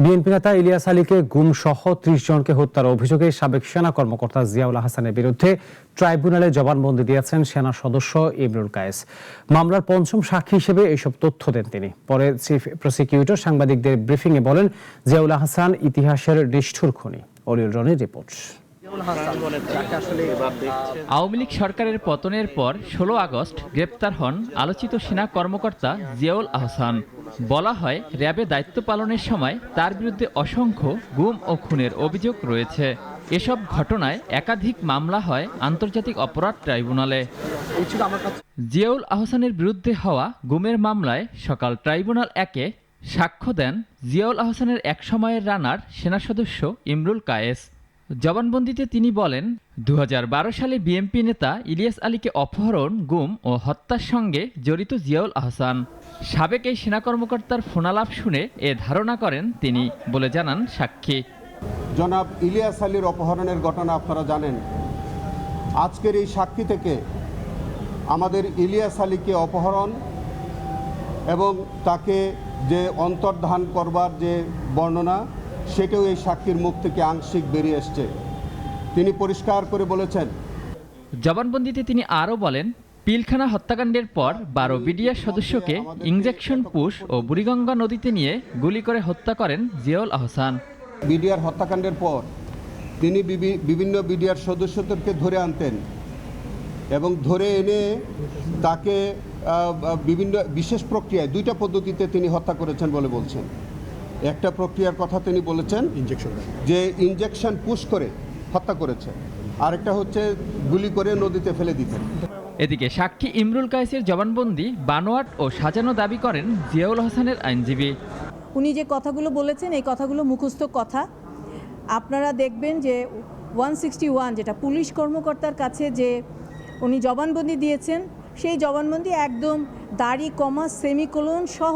BNP নেতা ইলিয়াস আলীকে গুমসহ ৩০ জনকে হত্যার অভিযোগে সাবেক সেনা কর্মকর্তা জিয়াউল হাসানের বিরুদ্ধে ট্রাইব্যুনালে জবানবন্দি দিয়েছেন সেনা সদস্য ইমরুল কায়েস। মামলার পঞ্চম সাক্ষী হিসেবে এসব তথ্য দেন তিনি। পরে চিফ প্রসিকিউটর সাংবাদিকদের ব্রিফিংয়ে বলেন, জিয়াউল হাসান ইতিহাসের নিষ্ঠুর খুনি। অলিউল রনির রিপোর্ট। আওয়ামী লীগ সরকারের পতনের পর ১৬ আগস্ট গ্রেপ্তার হন আলোচিত সেনা কর্মকর্তা জিয়াউল আহসান। বলা হয়, র্যাবে দায়িত্ব পালনের সময় তার বিরুদ্ধে অসংখ্য গুম ও খুনের অভিযোগ রয়েছে। এসব ঘটনায় একাধিক মামলা হয় আন্তর্জাতিক অপরাধ ট্রাইব্যুনালে। জিয়াউল আহসানের বিরুদ্ধে হওয়া গুমের মামলায় সকাল ট্রাইব্যুনাল ১-এ সাক্ষ্য দেন জিয়াউল আহসানের একসময়ের রানার সেনা সদস্য ইমরুল কায়েস। জবানবন্দিতে তিনি বলেন, ২০১২ সালে বিএনপি নেতা ইলিয়াস আলীকে অপহরণ, গুম ও হত্যার সঙ্গে জড়িত জিয়াউল আহসান। সাবেক এই সেনা কর্মকর্তার ফোনালাপ শুনে এ ধারণা করেন তিনি বলে জানান সাক্ষী। জনাব ইলিয়াস আলীর অপহরণের ঘটনা আপনারা জানেন। আজকের এই সাক্ষী থেকে আমাদের ইলিয়াস আলীকে অপহরণ এবং তাকে যে অন্তর্ধান করবার যে বর্ণনা, সেটাও এই সাক্ষীর মুখ থেকে আংশিক বেরিয়ে এসছে। তিনি পরিষ্কার করে বলেছেন। জবানবন্দিতে তিনি আরও বলেন, পিলখানা হত্যাকাণ্ডের পর ১২ বিডিআর সদস্যকে ইনজেকশন পুশ ও বুড়িগঙ্গা নদীতে নিয়ে গুলি করে হত্যা করেন জিয়াউল আহসান। বিডিআর হত্যাকাণ্ডের পর তিনি বিভিন্ন বিডিআর সদস্যদেরকে ধরে আনতেন এবং ধরে এনে তাকে বিভিন্ন বিশেষ প্রক্রিয়ায় 2টা পদ্ধতিতে তিনি হত্যা করেছেন বলে বলছেন। একটা প্রক্রিয়ার কথা তিনি বলেছেন যে ইনজেকশন পুশ করে হত্যা করেছে, আরেকটা হচ্ছে গুলি করে নদীতে ফেলে দিতেন। এদিকে সাক্ষী ইমরুল কায়েসের জবানবন্দি বানোয়াট ও সাজানো দাবি করেন জিয়াউল হাসানের আইনজীবী। উনি যে কথাগুলো বলেছেন, এই কথাগুলো মুখস্থ কথা। আপনারা দেখবেন যে 161 যেটা পুলিশ কর্মকর্তার কাছে যে উনি জবানবন্দি দিয়েছেন, সেই জবানবন্দি একদম দাড়ি, কমা, সেমিকোলন সহ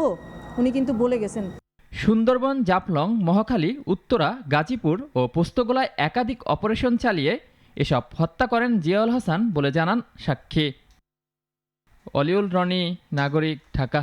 উনি কিন্তু বলে গেছেন। সুন্দরবন, জাফলং, মহাখালী, উত্তরা, গাজীপুর ও পোস্তগোলায় একাধিক অপারেশন চালিয়ে এসব হত্যা করেন জিয়াউল হাসান বলে জানান সাক্ষী। অলিউল রনি, নাগরিক, ঢাকা।